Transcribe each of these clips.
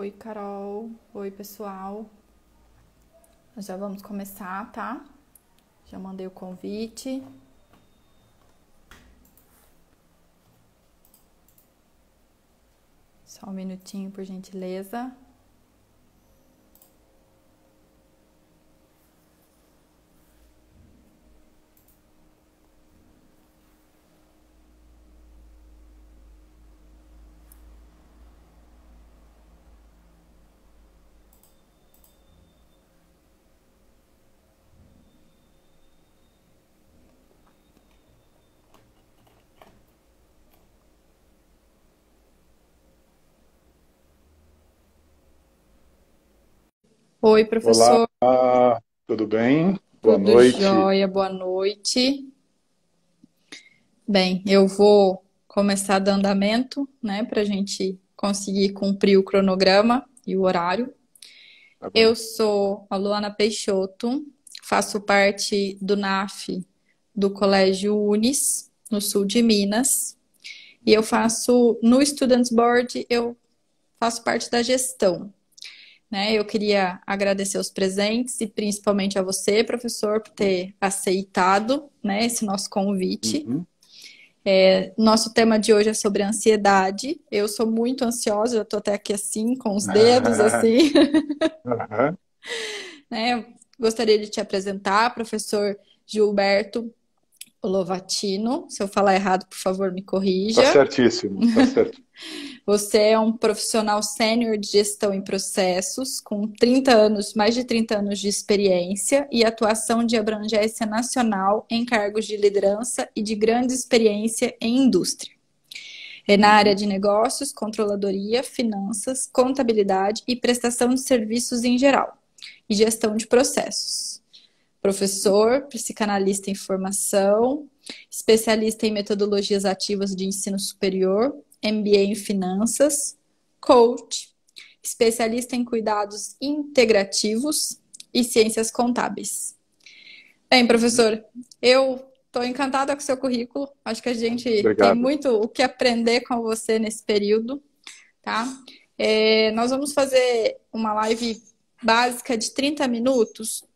Oi, Carol. Oi, pessoal. Nós já vamos começar, tá? Já mandei o convite. Só um minutinho, por gentileza. Oi, Olá, professor. tudo bem? Boa Tudo noite. jóia? Boa noite. Bem, eu vou começar dando andamento, né, para a gente conseguir cumprir o cronograma e o horário. Tá bem. Eu sou a Luana Peixoto, faço parte do NAF do Colégio Unis, no sul de Minas, e eu faço no Students Board, eu faço parte da gestão, né? Eu queria agradecer os presentes e principalmente a você, professor, por ter aceitado, né, esse nosso convite. Uhum. Nosso tema de hoje é sobre ansiedade. Eu sou muito ansiosa, eu tô até aqui assim, com os dedos assim, Aham. né? Gostaria de te apresentar, professor Gilberto Lovatino. Se eu falar errado, por favor, me Tá corrija. certíssimo, tá certo. Você é um profissional sênior de gestão em processos, com 30 anos, mais de 30 anos de experiência e atuação de abrangência nacional em cargos de liderança e de grande experiência em indústria. É na área Uhum. de negócios, controladoria, finanças, contabilidade e prestação de serviços em geral, e gestão de processos. Professor, psicanalista em formação, especialista em metodologias ativas de ensino superior, MBA em finanças, coach, especialista em cuidados integrativos e ciências contábeis. Bem, professor, eu estou encantada com o seu currículo. Acho que a gente tem Obrigado. muito o que aprender com você nesse período, tá? Nós vamos fazer uma live básica de 30 minutos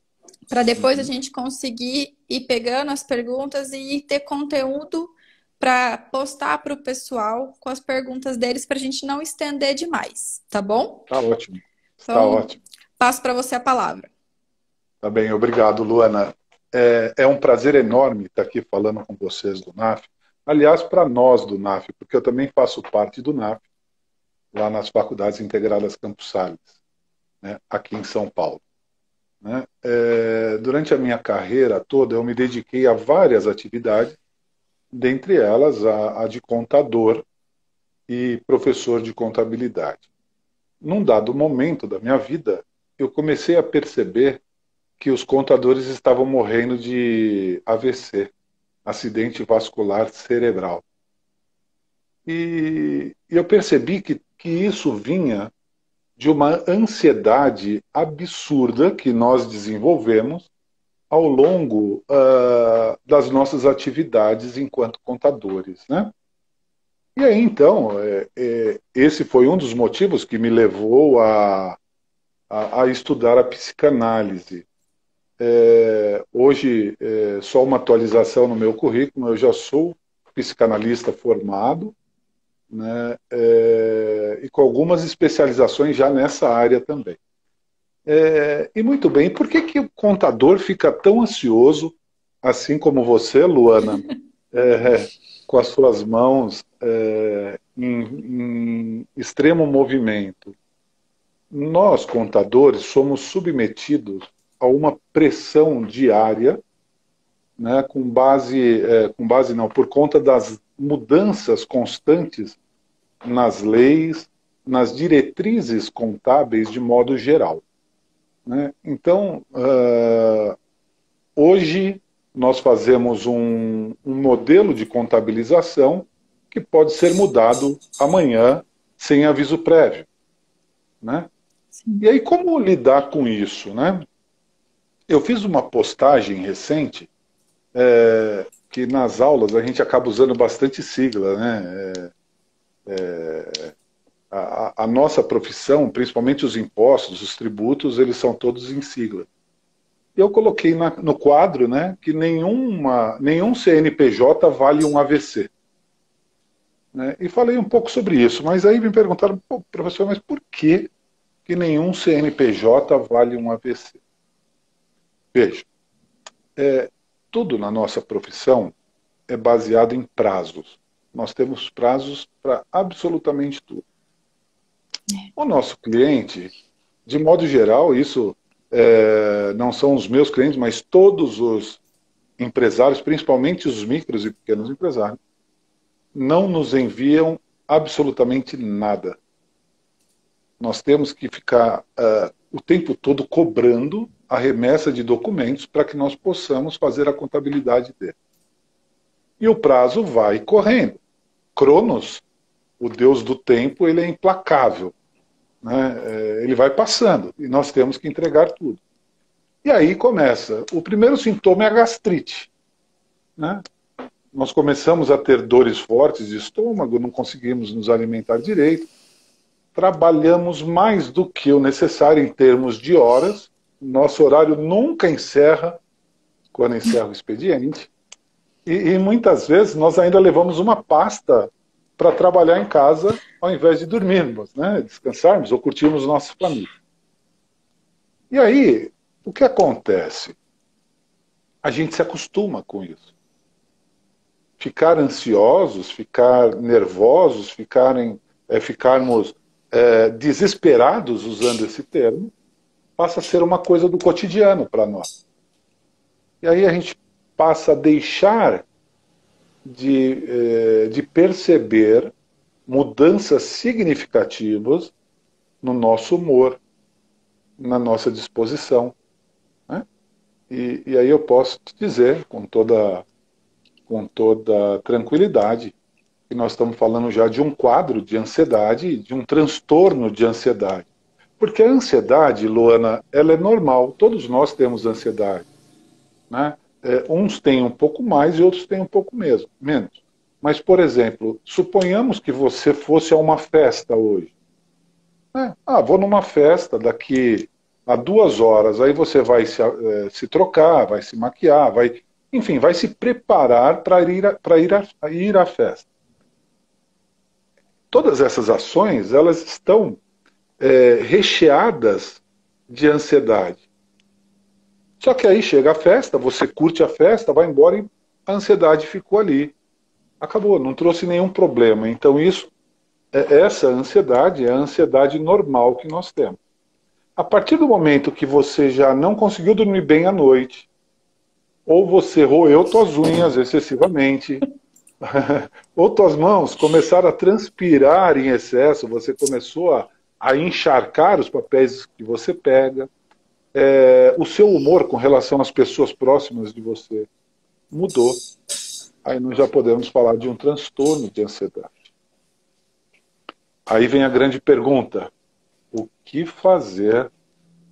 para depois a Uhum. gente conseguir ir pegando as perguntas e ter conteúdo para postar para o pessoal com as perguntas deles para a gente não estender demais, tá bom? Tá ótimo. Está Então, ótimo. passo para você a palavra. Tá bem, obrigado, Luana. É um prazer enorme estar aqui falando com vocês do NAF. Aliás, para nós do NAF, porque eu também faço parte do NAF, lá nas Faculdades Integradas Campos Sales, né, aqui em São Paulo. Né? Durante a minha carreira toda, eu me dediquei a várias atividades, dentre elas a de contador e professor de contabilidade. Num dado momento da minha vida, eu comecei a perceber que os contadores estavam morrendo de AVC, acidente vascular cerebral. E eu percebi que isso vinha de uma ansiedade absurda que nós desenvolvemos ao longo das nossas atividades enquanto contadores, né? E aí, então, esse foi um dos motivos que me levou a estudar a psicanálise. Hoje, só uma atualização no meu currículo, eu já sou psicanalista formado, né, e com algumas especializações já nessa área também. E muito bem, por que, que o contador fica tão ansioso, assim como você, Luana, é, com as suas mãos em extremo movimento? Nós, contadores, somos submetidos a uma pressão diária, né, com base não, por conta das mudanças constantes nas leis, nas diretrizes contábeis de modo geral. Né? Então, hoje nós fazemos um modelo de contabilização que pode ser mudado amanhã sem aviso prévio. Né? E Sim. aí, como lidar com isso? Né? Eu fiz uma postagem recente que nas aulas a gente acaba usando bastante sigla, né? A nossa profissão, principalmente os impostos, os tributos, eles são todos em sigla. Eu coloquei no quadro, né, que nenhum CNPJ vale um AVC. Né, e falei um pouco sobre isso, mas aí me perguntaram, professor, mas por que nenhum CNPJ vale um AVC? Veja, tudo na nossa profissão é baseado em prazos. Nós temos prazos para absolutamente tudo. O nosso cliente, de modo geral, isso não são os meus clientes, mas todos os empresários, principalmente os micros e pequenos empresários, não nos enviam absolutamente nada. Nós temos que ficar o tempo todo cobrando a remessa de documentos para que nós possamos fazer a contabilidade dele. E o prazo vai correndo. Cronos, o deus do tempo, ele é implacável. Né? Ele vai passando e nós temos que entregar tudo. E aí começa. O primeiro sintoma é a gastrite. Né? Nós começamos a ter dores fortes de estômago, não conseguimos nos alimentar direito. Trabalhamos mais do que o necessário em termos de horas. Nosso horário nunca encerra quando encerra o expediente. E muitas vezes nós ainda levamos uma pasta para trabalhar em casa ao invés de dormirmos, né? Descansarmos ou curtirmos nossa família. E aí, o que acontece? A gente se acostuma com isso. Ficar ansiosos, ficar nervosos, ficarmos desesperados, usando esse termo, passa a ser uma coisa do cotidiano para nós. E aí a gente passa a deixar de perceber mudanças significativas no nosso humor, na nossa disposição. Né? E aí eu posso te dizer, com toda tranquilidade, que nós estamos falando já de um quadro de ansiedade, de um transtorno de ansiedade. Porque a ansiedade, Luana, ela é normal, todos nós temos ansiedade. Né? Uns têm um pouco mais e outros têm um pouco menos. Mas, por exemplo, suponhamos que você fosse a uma festa hoje. Né? Vou numa festa daqui a 2 horas, aí você vai se trocar, vai se maquiar, enfim, vai se preparar para ir à festa. Todas essas ações, elas estão recheadas de ansiedade. Só que aí chega a festa, você curte a festa, vai embora e a ansiedade ficou ali. Acabou, não trouxe nenhum problema. Então essa ansiedade é a ansiedade normal que nós temos. A partir do momento que você já não conseguiu dormir bem à noite, ou você roeu suas unhas excessivamente, ou tuas mãos começaram a transpirar em excesso, você começou a encharcar os papéis que você pega, o seu humor com relação às pessoas próximas de você mudou. Aí nós já podemos falar de um transtorno de ansiedade. Aí vem a grande pergunta: o que fazer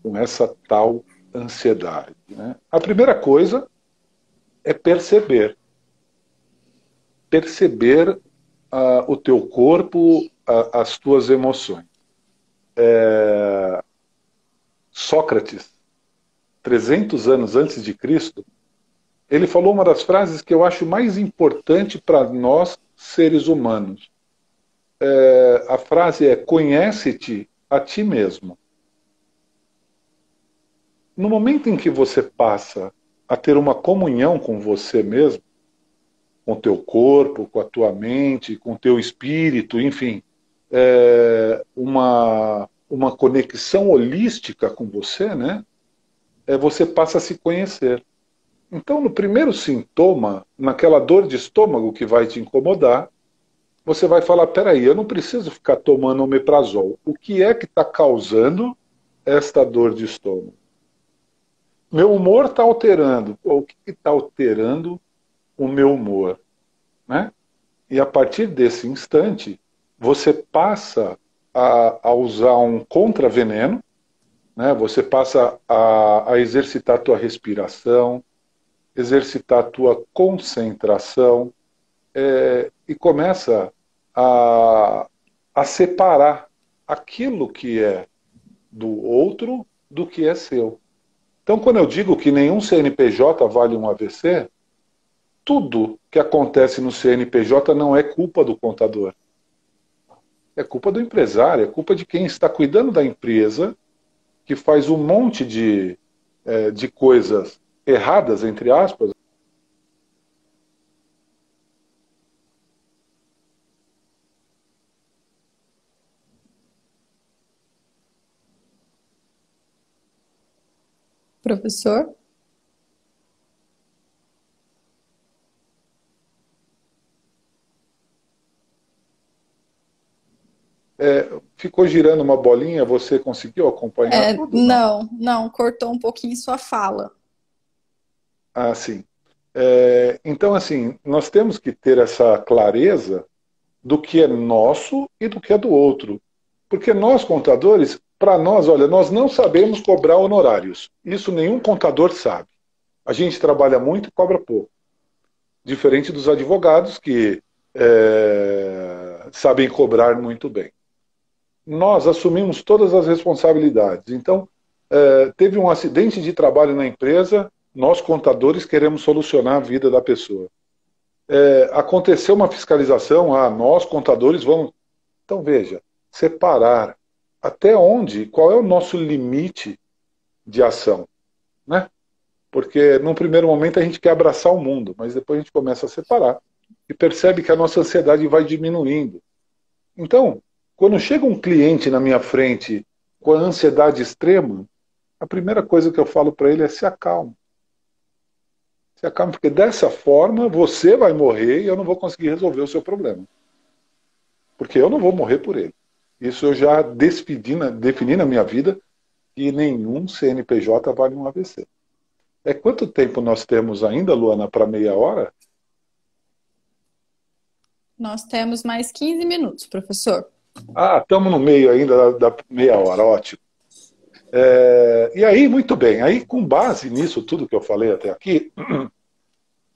com essa tal ansiedade? Né? A primeira coisa é perceber. Perceber o teu corpo, as tuas emoções. Sócrates, 300 anos antes de Cristo, ele falou uma das frases que eu acho mais importante para nós, seres humanos. A frase é: conhece-te a ti mesmo. No momento em que você passa a ter uma comunhão com você mesmo, com o teu corpo, com a tua mente, com o teu espírito, enfim, uma conexão holística com você, né? Você passa a se conhecer. Então, no primeiro sintoma, naquela dor de estômago que vai te incomodar, você vai falar: peraí, eu não preciso ficar tomando omeprazol. O que é que está causando esta dor de estômago? Meu humor está alterando. O que está alterando o meu humor? Né? E a partir desse instante, você passa a usar um contraveneno, né? Você passa a exercitar a tua respiração, exercitar a tua concentração, e começa a separar aquilo que é do outro do que é seu. Então, quando eu digo que nenhum CNPJ vale um AVC, tudo que acontece no CNPJ não é culpa do contador. É culpa do empresário, é culpa de quem está cuidando da empresa, que faz um monte de coisas erradas, entre aspas. Professor? Ficou girando uma bolinha, você conseguiu acompanhar tudo? Não. Não, cortou um pouquinho sua fala. Ah, sim. Então, assim, nós temos que ter essa clareza do que é nosso e do que é do outro. Porque nós, contadores, para nós, olha, nós não sabemos cobrar honorários. Isso nenhum contador sabe. A gente trabalha muito e cobra pouco. Diferente dos advogados que sabem cobrar muito bem. Nós assumimos todas as responsabilidades. Então, teve um acidente de trabalho na empresa, nós, contadores, queremos solucionar a vida da pessoa. Aconteceu uma fiscalização, nós, contadores, vamos... Então, veja, separar até onde, qual é o nosso limite de ação, né? Porque, num primeiro momento, a gente quer abraçar o mundo, mas depois a gente começa a separar e percebe que a nossa ansiedade vai diminuindo. Então, quando chega um cliente na minha frente com a ansiedade extrema, a primeira coisa que eu falo para ele é se acalma. Se acalma, porque dessa forma você vai morrer e eu não vou conseguir resolver o seu problema. Porque eu não vou morrer por ele. Isso eu já defini na minha vida que nenhum CNPJ vale um AVC. Quanto tempo nós temos ainda, Luana, para meia hora? Nós temos mais 15 minutos, professor. Estamos no meio ainda da meia hora, ótimo. E aí, muito bem, aí com base nisso tudo que eu falei até aqui,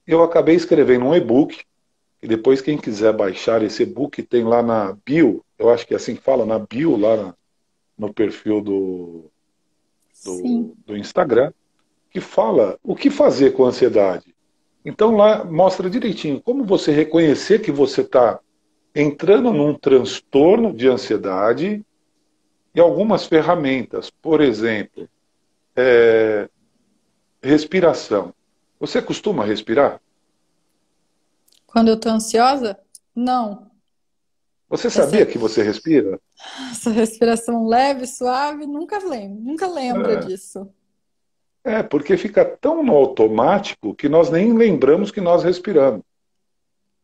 eu acabei escrevendo um e-book, e depois quem quiser baixar esse e-book tem lá na bio, eu acho que é assim que fala, na bio, lá no perfil do Instagram, que fala o que fazer com a ansiedade. Então lá mostra direitinho como você reconhecer que você está entrando num transtorno de ansiedade e algumas ferramentas. Por exemplo, respiração. Você costuma respirar? Quando eu estou ansiosa? Não. Você sabia que você respira? Essa respiração leve, suave, nunca lembra disso. Porque fica tão no automático que nós nem lembramos que nós respiramos.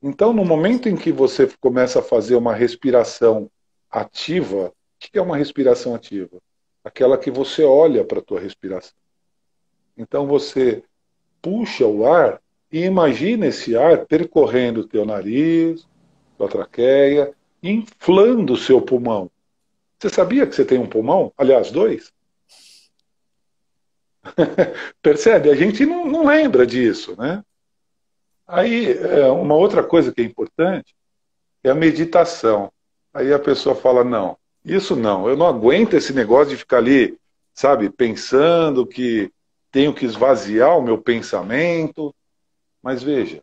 Então, no momento em que você começa a fazer uma respiração ativa, o que é uma respiração ativa? Aquela que você olha para a tua respiração. Então, você puxa o ar e imagina esse ar percorrendo o teu nariz, tua traqueia, inflando o seu pulmão. Você sabia que você tem um pulmão? Aliás, dois? Percebe? A gente não lembra disso, né? Aí, uma outra coisa que é importante é a meditação. Aí a pessoa fala, não, isso não, eu não aguento esse negócio de ficar ali, sabe, pensando que tenho que esvaziar o meu pensamento. Mas veja,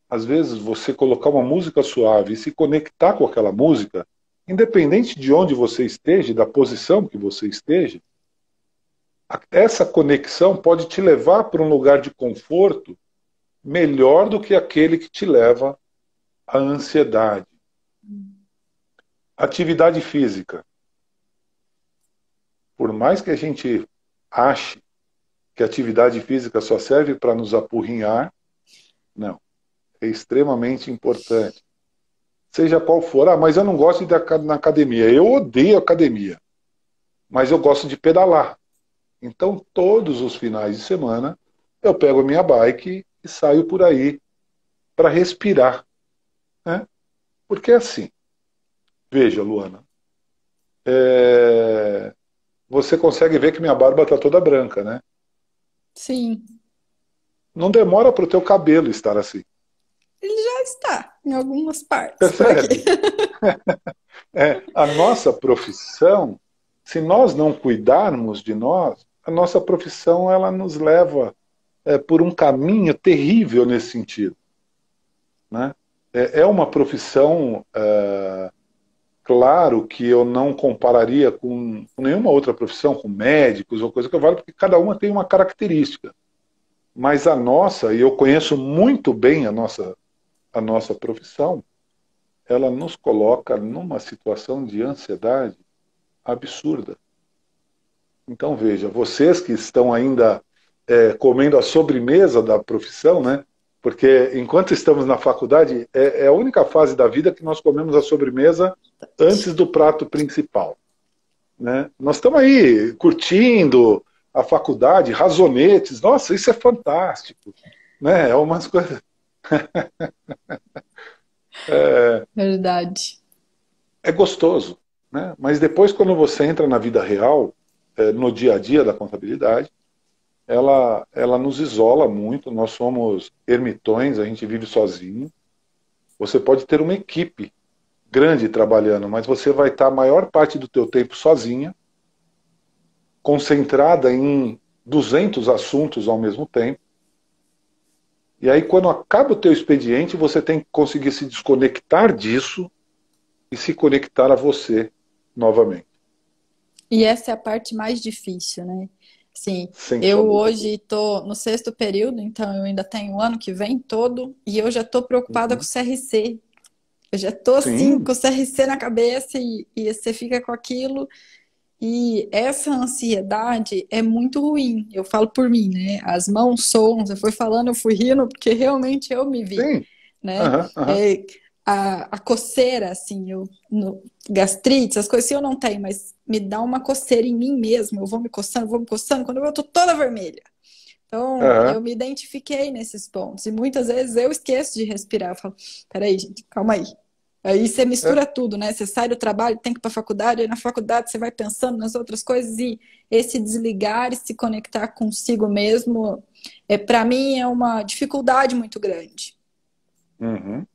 às vezes você colocar uma música suave e se conectar com aquela música, independente de onde você esteja, da posição que você esteja, essa conexão pode te levar para um lugar de conforto melhor do que aquele que te leva à ansiedade. Atividade física. Por mais que a gente ache que a atividade física só serve para nos apurrinhar, não. É extremamente importante. Seja qual for. Mas eu não gosto de ir na academia. Eu odeio academia. Mas eu gosto de pedalar. Então, todos os finais de semana, eu pego a minha bike e saio por aí para respirar. Né? Porque é assim. Veja, Luana. Você consegue ver que minha barba está toda branca, né? Sim. Não demora para o teu cabelo estar assim. Ele já está em algumas partes por aqui. Percebe? A nossa profissão, se nós não cuidarmos de nós, a nossa profissão ela nos leva por um caminho terrível nesse sentido, né? É uma profissão, claro que eu não compararia com nenhuma outra profissão, com médicos ou coisa que eu vale, porque cada uma tem uma característica. Mas a nossa, e eu conheço muito bem a nossa profissão, ela nos coloca numa situação de ansiedade absurda. Então veja, vocês que estão ainda comendo a sobremesa da profissão, né? Porque enquanto estamos na faculdade, é a única fase da vida que nós comemos a sobremesa antes do prato principal, né? Nós estamos aí curtindo a faculdade, razonetes, nossa, isso é fantástico, né? É umas coisas... Verdade. É gostoso, né? Mas depois, quando você entra na vida real, no dia a dia da contabilidade, ela nos isola muito, nós somos ermitões, a gente vive sozinho. Você pode ter uma equipe grande trabalhando, mas você vai estar a maior parte do teu tempo sozinha, concentrada em 200 assuntos ao mesmo tempo. E aí, quando acaba o teu expediente, você tem que conseguir se desconectar disso e se conectar a você novamente. E essa é a parte mais difícil, né? Assim, Sem eu sombra de dúvida. hoje estou no sexto período, então eu ainda tenho o ano que vem todo, e eu já estou preocupada com o Uhum. CRC. Eu já estou assim, Sim, com o CRC na cabeça, e você fica com aquilo. E essa ansiedade é muito ruim. Eu falo por mim, né? As mãos soam, você foi falando, eu fui rindo, porque realmente eu me vi, sim. né? Aham, aham. É, a coceira, assim, gastrite, as coisas assim eu não tenho, mas me dá uma coceira em mim mesmo. Eu vou me coçando, quando eu tô toda vermelha. Então, eu Aham. me identifiquei nesses pontos. E muitas vezes eu esqueço de respirar. Eu falo, peraí, gente, calma aí. Aí você É. mistura tudo, né? Você sai do trabalho, tem que ir para a faculdade, aí na faculdade você vai pensando nas outras coisas e esse desligar e se conectar consigo mesmo, para mim é uma dificuldade muito grande. Uhum.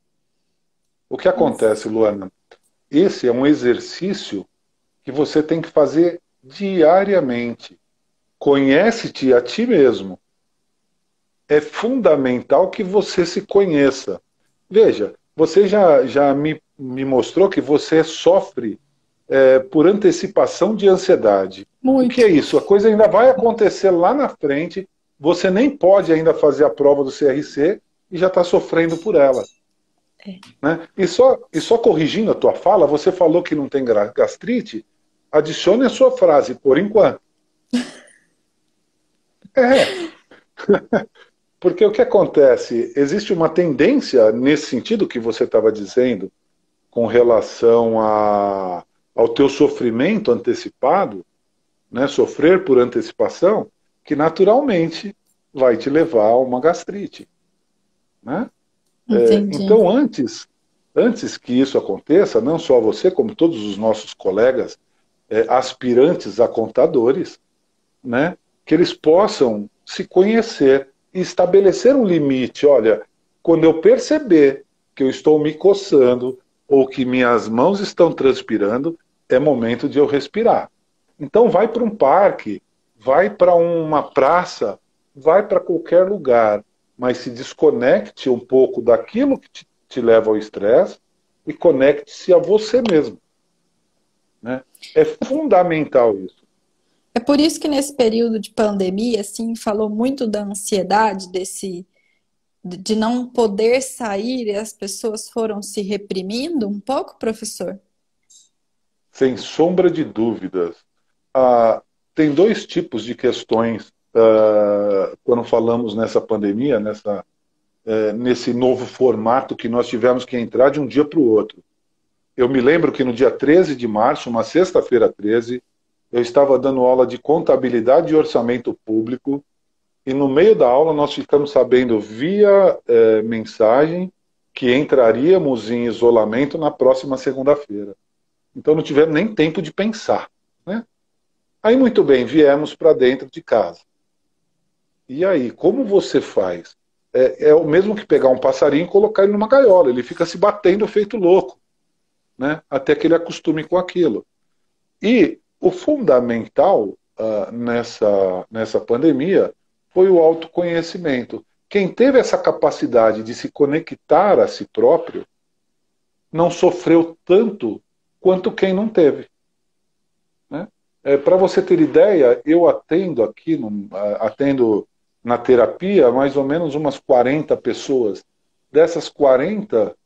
O que Mas, acontece, Luana? Esse é um exercício que você tem que fazer diariamente. Conhece-te a ti mesmo. É fundamental que você se conheça. Veja, você já me mostrou que você sofre por antecipação de ansiedade. O que é muito. isso? A coisa ainda vai acontecer lá na frente, você nem pode ainda fazer a prova do CRC e já está sofrendo por ela. Né? E só corrigindo a tua fala, você falou que não tem gastrite, adicione a sua frase, por enquanto. É, porque o que acontece? Existe uma tendência nesse sentido que você estava dizendo, com relação ao teu sofrimento antecipado, né, sofrer por antecipação, que naturalmente vai te levar a uma gastrite. Né? Entendi. Então, antes que isso aconteça, não só você, como todos os nossos colegas aspirantes a contadores, né, que eles possam se conhecer e estabelecer um limite. Olha, quando eu perceber que eu estou me coçando ou que minhas mãos estão transpirando, é momento de eu respirar. Então vai para um parque, vai para uma praça, vai para qualquer lugar, mas se desconecte um pouco daquilo que te leva ao estresse e conecte-se a você mesmo. Né? É fundamental isso. É por isso que nesse período de pandemia, assim, falou muito da ansiedade, de não poder sair e as pessoas foram se reprimindo um pouco, professor? Sem sombra de dúvidas. Tem dois tipos de questões quando falamos nessa pandemia, nesse novo formato que nós tivemos que entrar de um dia para o outro. Eu me lembro que no dia 13 de março, uma sexta-feira 13, eu estava dando aula de contabilidade e orçamento público, e no meio da aula nós ficamos sabendo via mensagem que entraríamos em isolamento na próxima segunda-feira. Então não tivemos nem tempo de pensar. Né? Aí, muito bem, viemos para dentro de casa. E aí, como você faz? É o mesmo que pegar um passarinho e colocar ele numa gaiola. Ele fica se batendo feito louco. né, até que ele acostume com aquilo. E o fundamental nessa pandemia foi o autoconhecimento. Quem teve essa capacidade de se conectar a si próprio não sofreu tanto quanto quem não teve. Né? Para você ter ideia, eu atendo aqui, atendo na terapia mais ou menos umas 40 pessoas. Dessas 40,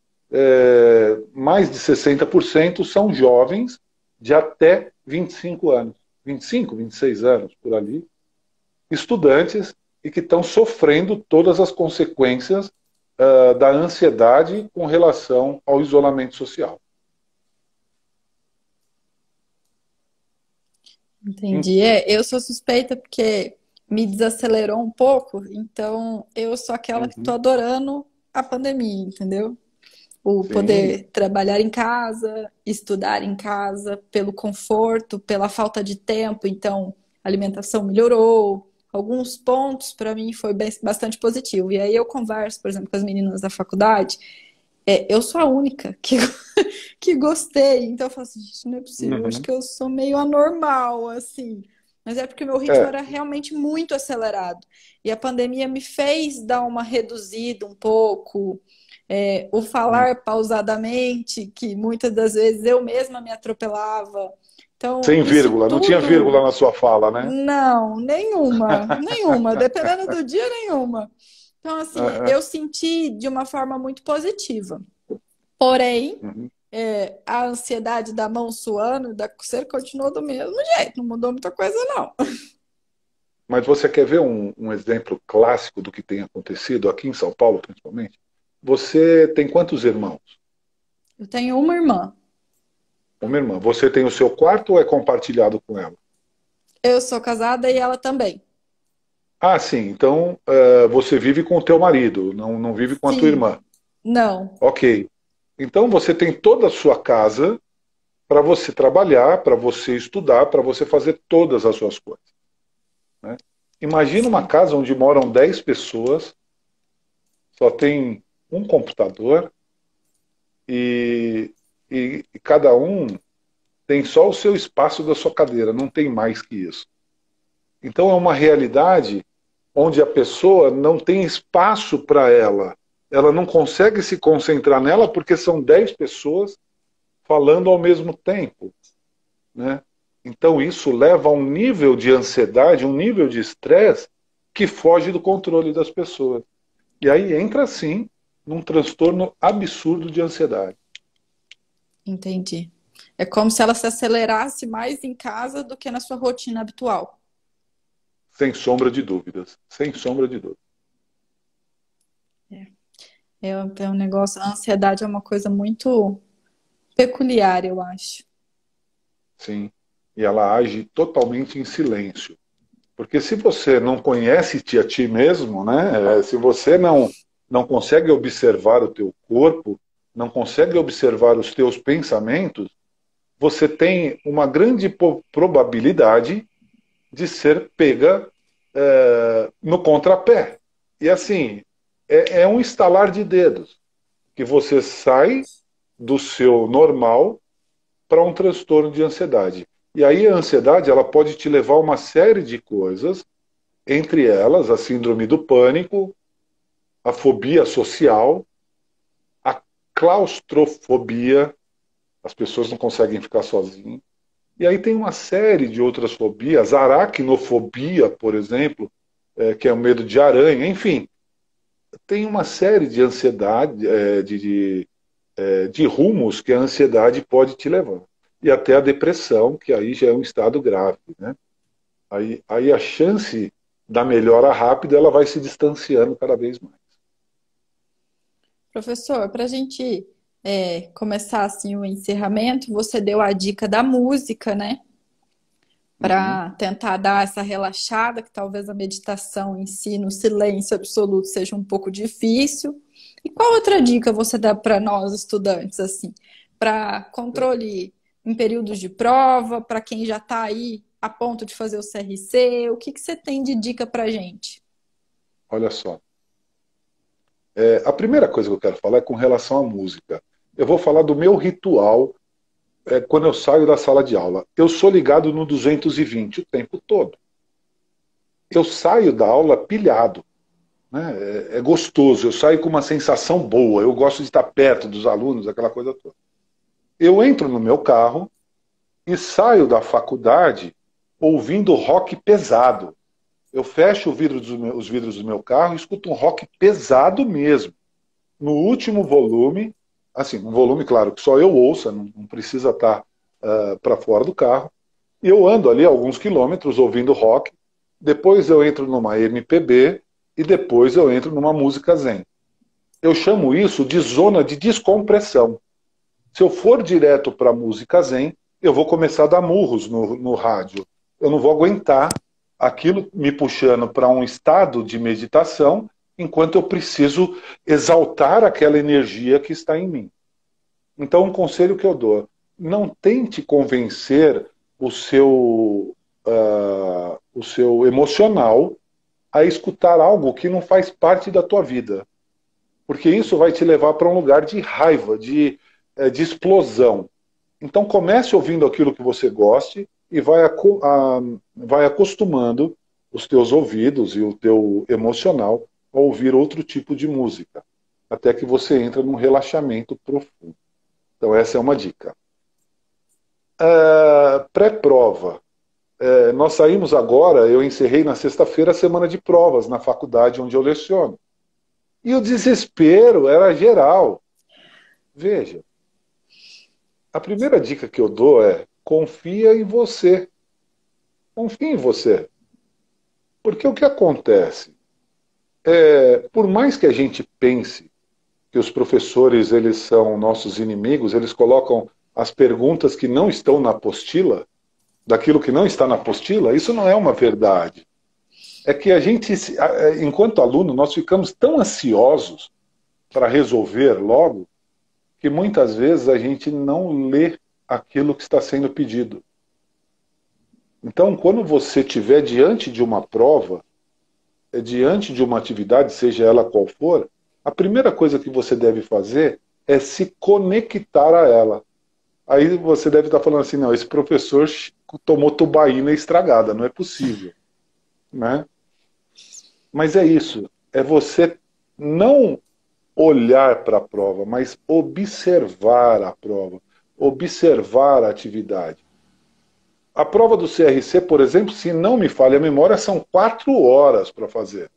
mais de 60% são jovens de até 25 anos. 25, 26 anos, por ali. Estudantes e que estão sofrendo todas as consequências da ansiedade com relação ao isolamento social. Entendi. Eu sou suspeita porque me desacelerou um pouco, então eu sou aquela que tô Uhum. adorando a pandemia, entendeu? O Sim, poder trabalhar em casa, estudar em casa, pelo conforto, pela falta de tempo, então a alimentação melhorou. Alguns pontos para mim foi bastante positivo. E aí eu converso, por exemplo, com as meninas da faculdade, eu sou a única que, que gostei. Então eu falo assim, gente, não é possível, acho uhum. que eu sou meio anormal, assim. Mas é porque o meu ritmo É, era realmente muito acelerado. E a pandemia me fez dar uma reduzida um pouco. O hum. falar pausadamente, que muitas das vezes eu mesma me atropelava. Então, Sem isso vírgula, não tinha vírgula tudo, na sua fala, né? não, nenhuma, nenhuma, dependendo do dia, nenhuma. Então, assim, Aham, eu senti de uma forma muito positiva. Porém, uhum. a ansiedade da mão suando, da coceira, continuou do mesmo jeito, não mudou muita coisa, não. Mas você quer ver um exemplo clássico do que tem acontecido aqui em São Paulo, principalmente? Você tem quantos irmãos? Eu tenho uma irmã. Uma irmã. Você tem o seu quarto ou é compartilhado com ela? Eu sou casada e ela também. Ah, sim. Então você vive com o teu marido, não vive com a tua Sim, irmã. não. Ok. Então você tem toda a sua casa para você trabalhar, para você estudar, para você fazer todas as suas coisas. Né? Imagina uma Sim, casa onde moram 10 pessoas, só tem um computador e, e cada um tem só o seu espaço da sua cadeira, não tem mais que isso. Então é uma realidade onde a pessoa não tem espaço para ela. Ela não consegue se concentrar nela porque são 10 pessoas falando ao mesmo tempo. Né? Então isso leva a um nível de ansiedade, um nível de estresse que foge do controle das pessoas. E aí entra, sim, num transtorno absurdo de ansiedade. entendi. É como se ela se acelerasse mais em casa do que na sua rotina habitual. Sem sombra de dúvidas. Sem sombra de dúvidas. É um negócio, a ansiedade é uma coisa muito peculiar, eu acho. Sim. E ela age totalmente em silêncio. Porque se você não conhece-te a ti mesmo, né, se você não consegue observar o teu corpo, não consegue observar os teus pensamentos, você tem uma grande probabilidade de ser pega no contrapé. E assim, é um estalar de dedos que você sai do seu normal para um transtorno de ansiedade. E aí a ansiedade ela pode te levar a uma série de coisas, entre elas a síndrome do pânico, a fobia social, a claustrofobia, as pessoas não conseguem ficar sozinhas. E aí tem uma série de outras fobias, a aracnofobia, por exemplo, que é o medo de aranha, enfim, tem uma série de ansiedade, de rumos que a ansiedade pode te levar. E até a depressão, que aí já é um estado grave. Né? Aí a chance da melhora rápida ela vai se distanciando cada vez mais. Professor, para a gente começar assim o encerramento, você deu a dica da música, né? Uhum. Para tentar dar essa relaxada, que talvez a meditação em si, no silêncio absoluto, seja um pouco difícil. E qual outra dica você dá para nós, estudantes, assim, para controle em períodos de prova, para quem já está aí a ponto de fazer o CRC, o que que você tem de dica para gente? Olha só. A primeira coisa que eu quero falar é com relação à música. Eu vou falar do meu ritual quando eu saio da sala de aula. Eu sou ligado no 220 o tempo todo. Eu saio da aula pilhado, né? É gostoso, eu saio com uma sensação boa, eu gosto de estar perto dos alunos, aquela coisa toda. Eu entro no meu carro e saio da faculdade ouvindo rock pesado. Eu fecho os vidros do meu carro e escuto um rock pesado mesmo. No último volume, assim, um volume, claro, que só eu ouça, não precisa estar para fora do carro. E eu ando ali alguns quilômetros ouvindo rock, depois eu entro numa MPB e depois eu entro numa música zen. Eu chamo isso de zona de descompressão. Se eu for direto para a música zen, eu vou começar a dar murros no rádio. Eu não vou aguentar aquilo me puxando para um estado de meditação, enquanto eu preciso exaltar aquela energia que está em mim. Então, um conselho que eu dou: não tente convencer o seu emocional a escutar algo que não faz parte da tua vida. Porque isso vai te levar para um lugar de raiva, de explosão. Então comece ouvindo aquilo que você goste e vai acostumando os teus ouvidos e o teu emocional a ouvir outro tipo de música, até que você entra num relaxamento profundo. Então essa é uma dica. Pré-prova. Nós saímos agora, eu encerrei na sexta-feira a semana de provas na faculdade onde eu leciono. E o desespero era geral. Veja, a primeira dica que eu dou é: confia em você. Confia em você. Porque o que acontece? Por mais que a gente pense que os professores eles são nossos inimigos, eles colocam as perguntas que não estão na apostila, daquilo que não está na apostila, isso não é uma verdade. É que a gente, enquanto aluno, nós ficamos tão ansiosos para resolver logo, que muitas vezes a gente não lê aquilo que está sendo pedido. Então, quando você estiver diante de uma prova, diante de uma atividade, seja ela qual for, a primeira coisa que você deve fazer é se conectar a ela. Aí você deve estar falando assim: não, esse professor tomou tubaína estragada, não é possível. Né? Mas é isso, é você não olhar para a prova, mas observar a prova, observar a atividade. A prova do CRC, por exemplo, se não me falha a memória, são 4 horas para fazer.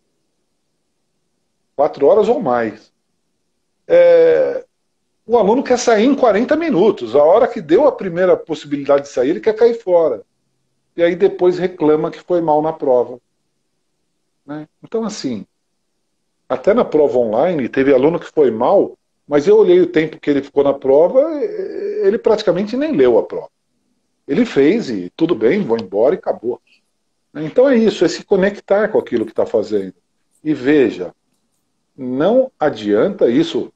4 horas ou mais. O aluno quer sair em 40 minutos. A hora que deu a primeira possibilidade de sair, ele quer cair fora. E aí depois reclama que foi mal na prova. Né? Então, assim, até na prova online, teve aluno que foi mal, mas eu olhei o tempo que ele ficou na prova, ele praticamente nem leu a prova. Ele fez e tudo bem, vou embora e acabou. Então é isso, é se conectar com aquilo que está fazendo. E veja, não adianta isso...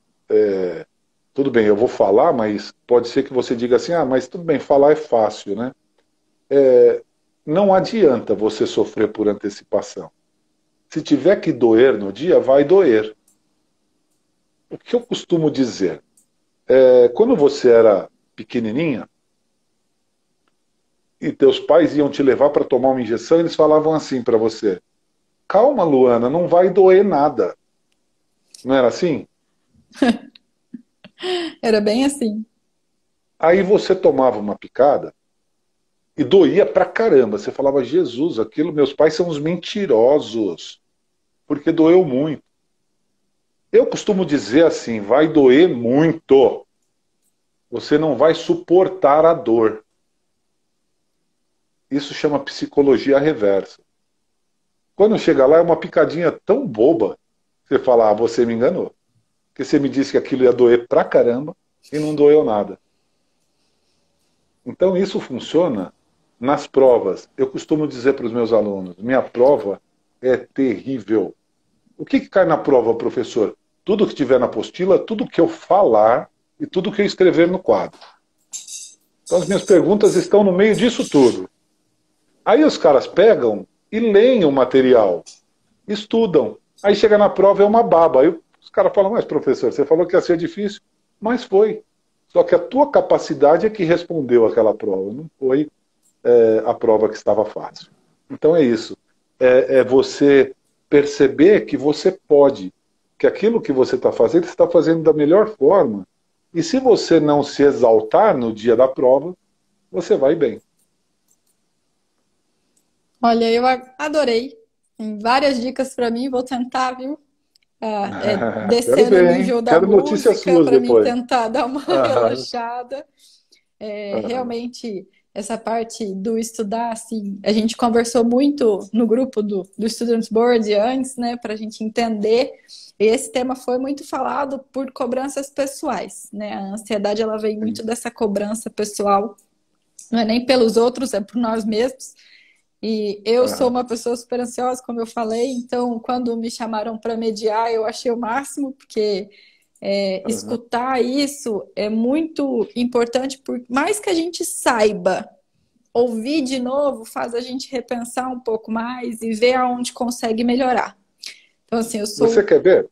tudo bem, eu vou falar, mas pode ser que você diga assim: mas tudo bem, falar é fácil, né? Não adianta você sofrer por antecipação. Se tiver que doer no dia, vai doer. O que eu costumo dizer? Quando você era pequenininha, e teus pais iam te levar para tomar uma injeção, eles falavam assim para você: calma, Luana, não vai doer nada. Não era assim? Era bem assim. Aí você tomava uma picada e doía pra caramba. Você falava: Jesus, aquilo, meus pais são os mentirosos, porque doeu muito. Eu costumo dizer assim: vai doer muito. Você não vai suportar a dor. Isso chama psicologia reversa. Quando chega lá, é uma picadinha tão boba, você fala: você me enganou. Porque você me disse que aquilo ia doer pra caramba e não doeu nada. Então isso funciona nas provas. Eu costumo dizer para os meus alunos: minha prova é terrível. O que cai na prova, professor? Tudo que tiver na apostila, tudo que eu falar e tudo que eu escrever no quadro. Então as minhas perguntas estão no meio disso tudo. Aí os caras pegam e leem o material, estudam. Aí chega na prova, é uma baba. Aí os caras falam: mas professor, você falou que ia ser difícil. Mas foi. Só que a tua capacidade é que respondeu aquela prova, não foi a prova que estava fácil. Então é isso. É você perceber que você pode, que aquilo que você está fazendo da melhor forma. E se você não se exaltar no dia da prova, você vai bem. Olha, eu adorei. Tem várias dicas para mim, vou tentar, viu? Quero Descer no ver, hein? nível da Quero notícias música suas para mim depois. tentar dar uma Aham, relaxada. aham, Realmente, essa parte do estudar, assim, a gente conversou muito no grupo do Student Board antes, né, para a gente entender. E esse tema foi muito falado por cobranças pessoais, né? A ansiedade, ela vem sim, muito dessa cobrança pessoal, não é nem pelos outros, é por nós mesmos. E eu sou aham, uma pessoa super ansiosa, como eu falei, então quando me chamaram para mediar, eu achei o máximo, porque aham. escutar isso é muito importante, por mais que a gente saiba, ouvir de novo faz a gente repensar um pouco mais e ver aonde consegue melhorar. Então, assim, eu Você sou. quer ver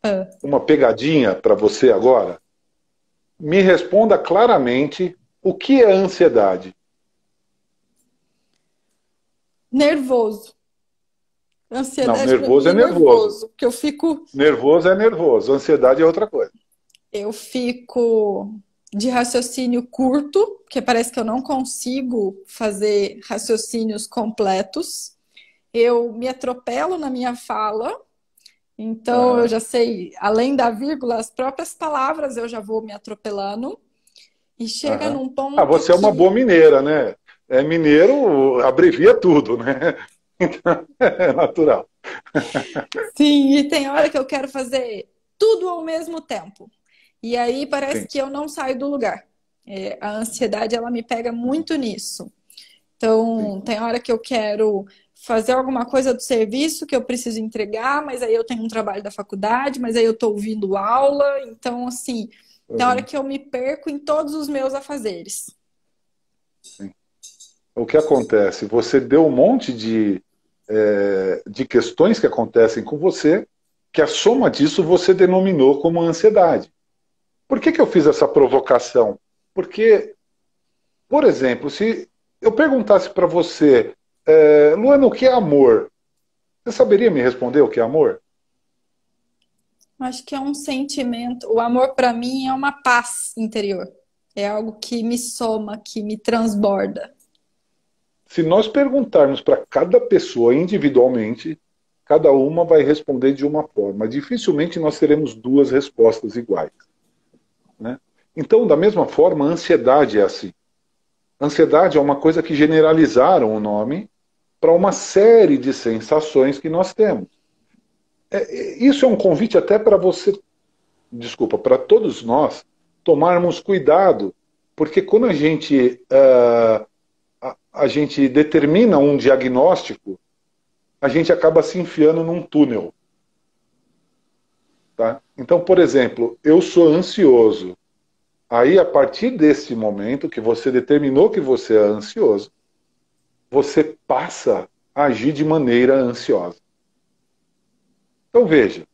ah, uma pegadinha para você agora? Me responda claramente o que é ansiedade. Nervoso. Não, Ansiedade para mim nervoso é é nervoso. nervoso, porque Nervoso é nervoso. Ansiedade é outra coisa. eu fico de raciocínio curto, porque parece que eu não consigo fazer raciocínios completos. Eu me atropelo na minha fala, então eu Aham. já sei, além da vírgula, as próprias palavras eu já vou me atropelando. E chega Aham. num Ah, ponto você é uma boa que, mineira, né? É mineiro, abrevia tudo, né? Então, é natural. sim, e tem hora que eu quero fazer tudo ao mesmo tempo. E aí parece Sim, que eu não saio do lugar. A ansiedade, ela me pega muito nisso. sim. Então, tem hora que eu quero fazer alguma coisa do serviço que eu preciso entregar, mas aí eu tenho um trabalho da faculdade, mas aí eu estou ouvindo aula. Então, assim, tem hora Uhum, que eu me perco em todos os meus afazeres. sim. O que acontece? Você deu um monte de questões que acontecem com você, que a soma disso você denominou como ansiedade. Por que eu fiz essa provocação? Porque, por exemplo, se eu perguntasse para você, Luana, o que é amor? Você saberia me responder o que é amor? Acho que é um sentimento. O amor, para mim, é uma paz interior. É algo que me soma, que me transborda. Se nós perguntarmos para cada pessoa individualmente, cada uma vai responder de uma forma. Dificilmente nós teremos duas respostas iguais. Né? Então, da mesma forma, a ansiedade é assim. A ansiedade é uma coisa que generalizaram o nome para uma série de sensações que nós temos. Isso é um convite até para você, desculpa, para todos nós tomarmos cuidado, porque quando a gente determina um diagnóstico, a gente acaba se enfiando num túnel. Tá? Então, por exemplo, eu sou ansioso. Aí, a partir desse momento que você determinou que você é ansioso, você passa a agir de maneira ansiosa. Então, veja,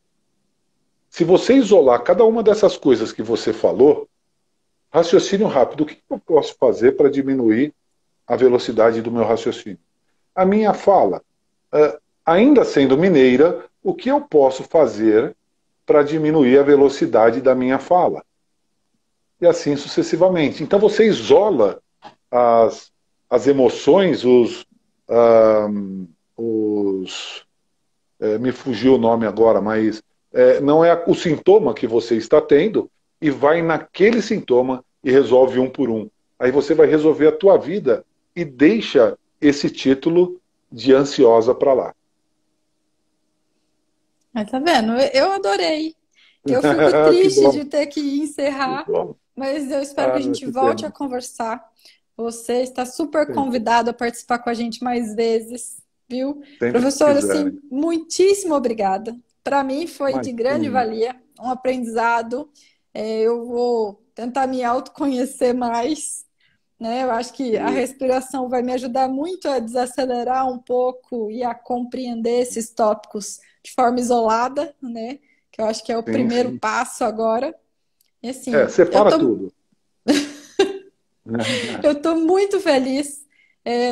se você isolar cada uma dessas coisas que você falou, raciocínio rápido, o que eu posso fazer para diminuir a velocidade do meu raciocínio? A minha fala, ainda sendo mineira, o que eu posso fazer para diminuir a velocidade da minha fala? E assim sucessivamente. Então você isola as, as emoções, os me fugiu o nome agora, mas não é o sintoma que você está tendo e vai naquele sintoma e resolve um por um. Aí você vai resolver a tua vida e deixa esse título de ansiosa para lá. Mas tá vendo? Eu adorei. Eu fico Que triste bom, de ter que que encerrar, bom. mas eu espero que Ah, a gente que volte a pena. conversar. Você está super Sempre, convidado a participar com a gente mais vezes, viu? sempre que Professor, quiserem. assim, muitíssimo obrigada. Para mim foi de grande Imagina. valia, um aprendizado. Eu vou tentar me autoconhecer mais, né? Eu acho que a Isso. respiração vai me ajudar muito a desacelerar um pouco e a compreender esses tópicos de forma isolada, né? Que eu acho que é o Sim, primeiro sim. passo agora. E assim, separa tudo. eu tô muito feliz.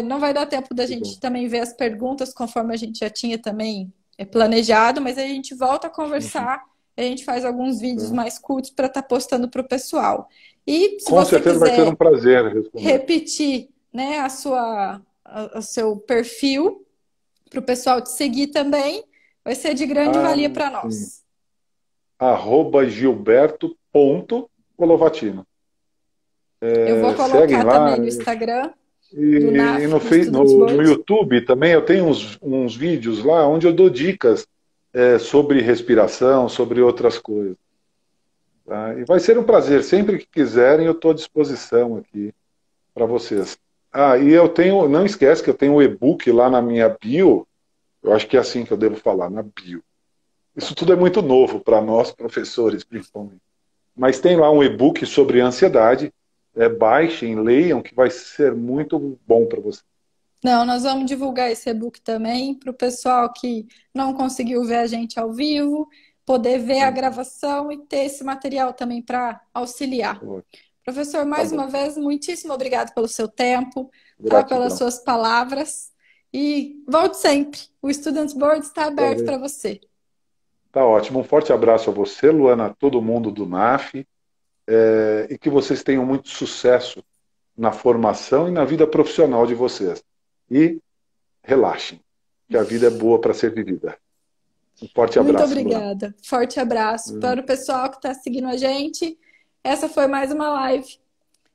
Não vai dar tempo da Que bom. gente também ver as perguntas, conforme a gente já tinha também planejado, mas aí a gente volta a Uhum. conversar, a gente faz alguns vídeos Tá. mais curtos para estar postando para o pessoal. E se Com você certeza vai ser um quiser prazer responder. repetir, né, o seu perfil para o pessoal te seguir também, vai ser de grande Ah, valia para sim. nós. @gilberto.colovatino. Eu vou Seguem colocar lá. também no Instagram do E NAF, no, do Students no Board. YouTube também eu tenho uns vídeos lá onde eu dou dicas sobre respiração, sobre outras coisas. Tá? E vai ser um prazer. Sempre que quiserem, eu estou à disposição aqui para vocês. Ah, e eu tenho, não esquece que eu tenho um e-book lá na minha bio. Eu acho que é assim que eu devo falar, na bio. Isso tudo é muito novo para nós, professores, principalmente. Mas tem lá um e-book sobre ansiedade. Baixem, leiam, que vai ser muito bom para vocês. Não, nós vamos divulgar esse e-book também para o pessoal que não conseguiu ver a gente ao vivo, poder ver a gravação e ter esse material também para auxiliar. Professor, Tá mais bom. uma vez, muitíssimo obrigado pelo seu tempo, tá? Pelas Gratidão. suas palavras. E volte sempre. O Students Board está aberto Prazer. para você. Tá ótimo. Um forte abraço a você, Luana, a todo mundo do NAF, e que vocês tenham muito sucesso na formação e na vida profissional de vocês. E relaxem, que a vida é boa para ser vivida. Um forte Muito abraço, Luana. obrigada. Forte abraço para o pessoal que está seguindo a gente. Essa foi mais uma live.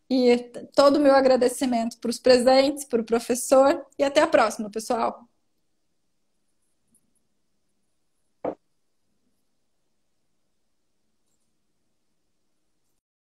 E todo o meu agradecimento para os presentes, para o professor. E até a próxima, pessoal.